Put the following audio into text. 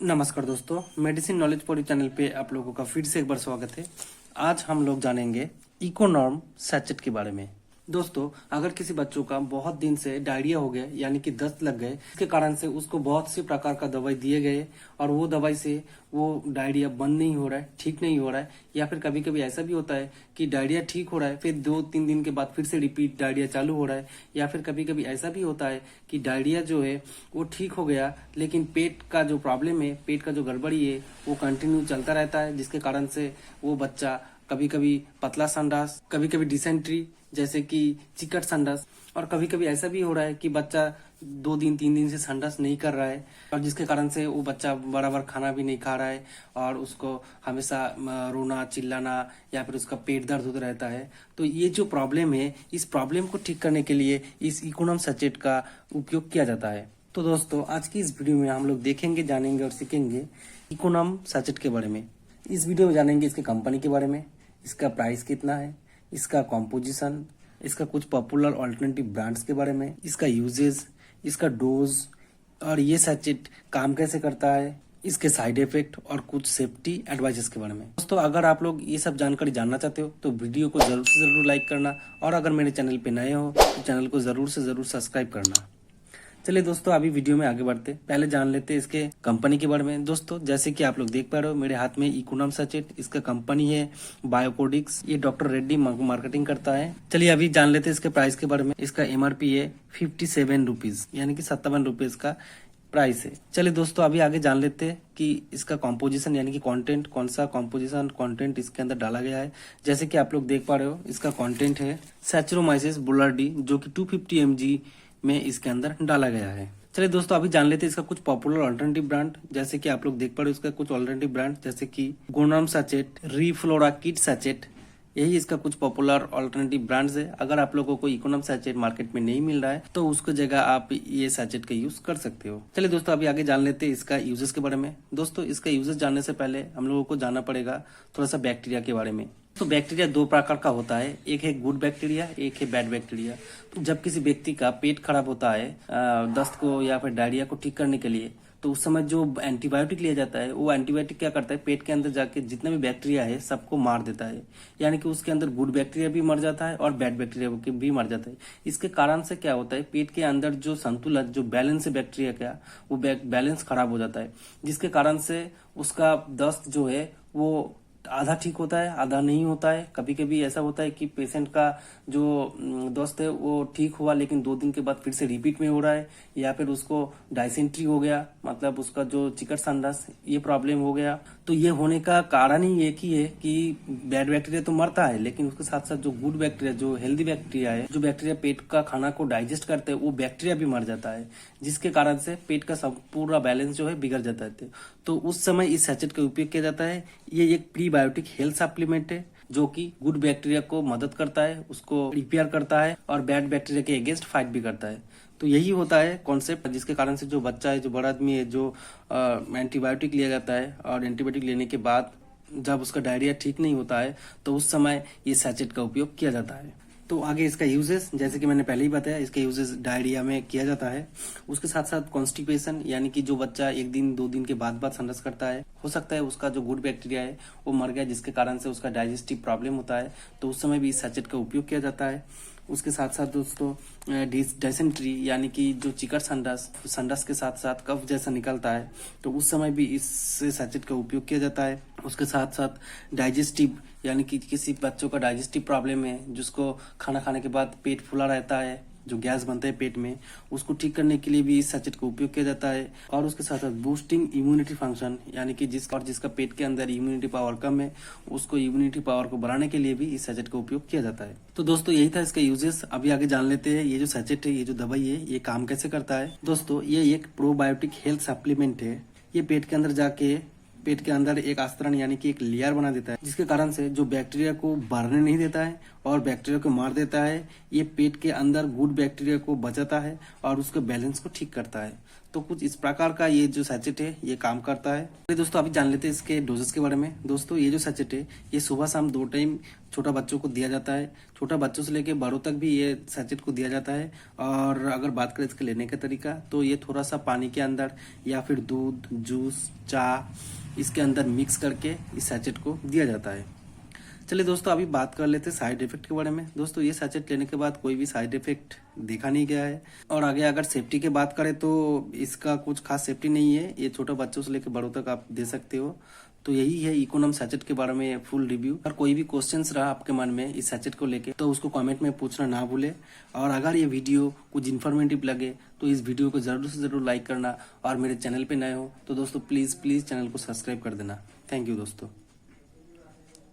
नमस्कार दोस्तों, medicine knowledge पॉडी channel पे आप लोगों का फिर से एक बार स्वागत है। आज हम लोग जानेंगे इकोनॉर्म सैचेट के बारे में। दोस्तों, अगर किसी बच्चों का बहुत दिन से डायरिया हो गया यानी कि दस्त लग गए, इसके कारण से उसको बहुत सी प्रकार का दवाई दिए गए और वो दवाई से वो डायरिया बंद नहीं हो रहा है, ठीक नहीं हो रहा है, या फिर कभी कभी ऐसा भी होता है कि डायरिया ठीक हो रहा है, फिर 2-3 दिन के बाद फिर से रिपीट डायरिया चालू हो रहा है, या फिर कभी कभी ऐसा भी होता है कि डायरिया जो है वो ठीक हो गया लेकिन पेट का जो प्रॉब्लम है, पेट का जो गड़बड़ी है वो कंटिन्यू चलता रहता है, जिसके कारण से वो बच्चा कभी कभी पतला संडास, कभी कभी डिसेंट्री जैसे कि चिकट संडास, और कभी कभी ऐसा भी हो रहा है कि बच्चा 2 दिन 3 दिन से संडास नहीं कर रहा है, और जिसके कारण से वो बच्चा बराबर खाना भी नहीं खा रहा है और उसको हमेशा रोना चिल्लाना या फिर उसका पेट दर्द होता रहता है। तो ये जो प्रॉब्लम है, इस प्रॉब्लम को ठीक करने के लिए इस इकोनॉर्म सैचेट का उपयोग किया जाता है। तो दोस्तों, आज की इस वीडियो में हम लोग देखेंगे, जानेंगे और सीखेंगे इकोनॉर्म सैचेट के बारे में। इस वीडियो में जानेंगे इसके कंपनी के बारे में, इसका प्राइस कितना है, इसका कॉम्पोजिशन, इसका कुछ पॉपुलर अल्टरनेटिव ब्रांड्स के बारे में, इसका यूजेज, इसका डोज, और ये सैचेट काम कैसे करता है, इसके साइड इफेक्ट और कुछ सेफ्टी एडवाइजेस के बारे में। दोस्तों, अगर आप लोग ये सब जानकारी जानना चाहते हो तो वीडियो को जरूर से जरूर लाइक करना, और अगर मेरे चैनल पे नए हो तो चैनल को जरूर से जरूर सब्सक्राइब करना। चलिए दोस्तों, अभी वीडियो में आगे बढ़ते पहले जान लेते हैं इसके कंपनी के बारे में। दोस्तों, जैसे कि आप लोग देख पा रहे हो मेरे हाथ में इकोनॉर्म सैचेट, इसका कंपनी है बायोकोडिक्स, ये डॉक्टर रेड्डी मार्केटिंग करता है। चलिए अभी जान लेते हैं इसके प्राइस के बारे में। इसका एमआरपी है 57 रुपीज, यानी कि 57 रुपीज का प्राइस है। चलिए दोस्तों, अभी आगे जान लेते हैं कि इसका कॉम्पोजिशन यानी कि कंटेंट, कौन सा कॉम्पोजिशन कंटेंट इसके अंदर डाला गया है। जैसे कि आप लोग देख पा रहे हो इसका कंटेंट है सैचरोमाइसिस बुलार्डी, जो कि 250 mg में इसके अंदर डाला गया है। चलिए दोस्तों, अभी जान लेते हैं इसका कुछ पॉपुलर अल्टरनेटिव ब्रांड। जैसे कि आप लोग देख पा रहे हो इसका कुछ अल्टरनेटिव ब्रांड, जैसे कि गोनॉर्म सैचेट, रीफ्लोरा किट सैचेट, यही इसका कुछ पॉपुलर अल्टरनेटिव ब्रांड्स है। अगर आप लोगों को इकोनॉर्म सैचेट मार्केट में नहीं मिल रहा है तो उसको जगह आप ये सैचेट का यूज कर सकते हो। चलिए दोस्तों, अभी आगे जान लेते हैं इसका यूजेस के बारे में। दोस्तों, इसका यूजेस जानने से पहले हम लोगों को जानना पड़ेगा थोड़ा सा बैक्टीरिया के बारे में। तो बैक्टीरिया 2 प्रकार का होता है, एक है गुड बैक्टीरिया, एक है बैड बैक्टीरिया। तो जब किसी व्यक्ति का पेट खराब होता है दस्त को या फिर डायरिया को ठीक करने के लिए, तो उस समय जो एंटीबायोटिक लिया जाता है, वो एंटीबायोटिक क्या करता है, पेट के अंदर जाके जितना भी बैक्टीरिया है सबको मार देता है, यानी कि उसके अंदर गुड बैक्टीरिया भी मर जाता है और बैड बैक्टीरिया भी मर जाता है। इसके कारण से क्या होता है, पेट के अंदर जो संतुलन, जो बैलेंस है बैक्टीरिया का, वो बैलेंस खराब हो जाता है, जिसके कारण से उसका दस्त जो है वो आधा ठीक होता है, आधा नहीं होता है। कभी कभी ऐसा होता है कि पेशेंट का जो दस्त है वो ठीक हुआ लेकिन 2 दिन के बाद फिर से रिपीट में हो रहा है, या फिर उसको डायसेंट्री हो गया, मतलब उसका जो चिकट संडास, ये प्रॉब्लम हो गया। तो ये होने का कारण ही एक ही है कि बैड बैक्टीरिया तो मरता है, लेकिन उसके साथ साथ जो गुड बैक्टीरिया, जो हेल्दी बैक्टीरिया है, जो बैक्टीरिया पेट का खाना को डाइजेस्ट करते हैं, वो बैक्टीरिया भी मर जाता है, जिसके कारण से पेट का सब पूरा बैलेंस जो है बिगड़ जाता है। तो उस समय इस सैचेट का उपयोग किया जाता है। ये एक प्रीबायोटिक हेल्थ सप्लीमेंट है जो कि गुड बैक्टीरिया को मदद करता है, उसको रिपेयर करता है और बैड बैक्टीरिया के अगेंस्ट फाइट भी करता है। तो यही होता है कॉन्सेप्ट, जिसके कारण से जो बच्चा है, जो बड़ा आदमी है, जो एंटीबायोटिक लिया जाता है और एंटीबायोटिक लेने के बाद जब उसका डायरिया ठीक नहीं होता है तो उस समय ये सैचेट का उपयोग किया जाता है। तो आगे इसका यूजेस, जैसे कि मैंने पहले ही बताया, इसका यूजेस डायरिया में किया जाता है। उसके साथ साथ कॉन्स्टिपेशन, यानी कि जो बच्चा 1 दिन 2 दिन के बाद संडास करता है, हो सकता है उसका जो गुड बैक्टीरिया है वो मर गया, जिसके कारण से उसका डाइजेस्टिव प्रॉब्लम होता है, तो उस समय भी इस सैचेट का उपयोग किया जाता है। उसके साथ साथ दोस्तों डायसेंट्री, यानी कि जो चिकट संडास के साथ साथ कफ जैसा निकलता है, तो उस समय भी इस सैचेट का उपयोग किया जाता है। उसके साथ साथ डाइजेस्टिव, यानी कि किसी बच्चों का डाइजेस्टिव प्रॉब्लम है, जिसको खाना खाने के बाद पेट फूला रहता है, जो गैस बनता है पेट में, उसको ठीक करने के लिए भी इस सैचेट का उपयोग किया जाता है। और उसके साथ साथ बूस्टिंग इम्यूनिटी फंक्शन, यानी कि जिसका पेट के अंदर इम्यूनिटी पावर कम है, उसको इम्यूनिटी पावर को बढ़ाने के लिए भी इस सैचेट का उपयोग किया जाता है। तो दोस्तों, यही था इसका यूजेस। अभी आगे जान लेते हैं ये जो सैचेट है, ये जो दवाई है, ये काम कैसे करता है। दोस्तों, ये एक प्रोबायोटिक हेल्थ सप्लीमेंट है। ये पेट के अंदर जाके पेट के अंदर एक आस्तरण, यानी कि एक लेयर बना देता है, जिसके कारण से जो बैक्टीरिया को बढ़ने नहीं देता है और बैक्टीरिया को मार देता है। ये पेट के अंदर गुड बैक्टीरिया को बचाता है और उसके बैलेंस को ठीक करता है। तो कुछ इस प्रकार का ये जो सैचेट है ये काम करता है। तो दोस्तों अभी जान लेते हैं इसके डोजेस के बारे में। दोस्तों ये जो सैचेट है ये सुबह शाम 2 टाइम छोटा बच्चों को दिया जाता है। छोटा बच्चों से लेके बड़ों तक भी ये सैचेट को दिया जाता है। और अगर बात करें इसके लेने का तरीका, तो ये थोड़ा सा पानी के अंदर या फिर दूध, जूस, चाय इसके अंदर मिक्स करके इस सैचेट को दिया जाता है। चलिए दोस्तों अभी बात कर लेते हैं साइड इफेक्ट के बारे में। दोस्तों ये सैचेट लेने के बाद कोई भी साइड इफेक्ट देखा नहीं गया है। और आगे अगर सेफ्टी की बात करें तो इसका कुछ खास सेफ्टी नहीं है। ये छोटे बच्चों से लेकर बड़ों तक आप दे सकते हो। तो यही है इकोनॉम सैचेट के बारे में फुल रिव्यू। अगर कोई भी क्वेश्चंस रहा आपके मन में इस सैचेट को लेके तो उसको कमेंट में पूछना ना भूले। और अगर ये वीडियो कुछ इन्फॉर्मेटिव लगे तो इस वीडियो को जरूर से जरूर लाइक करना। और मेरे चैनल पे नए हो तो दोस्तों प्लीज चैनल को सब्सक्राइब कर देना। थैंक यू दोस्तों।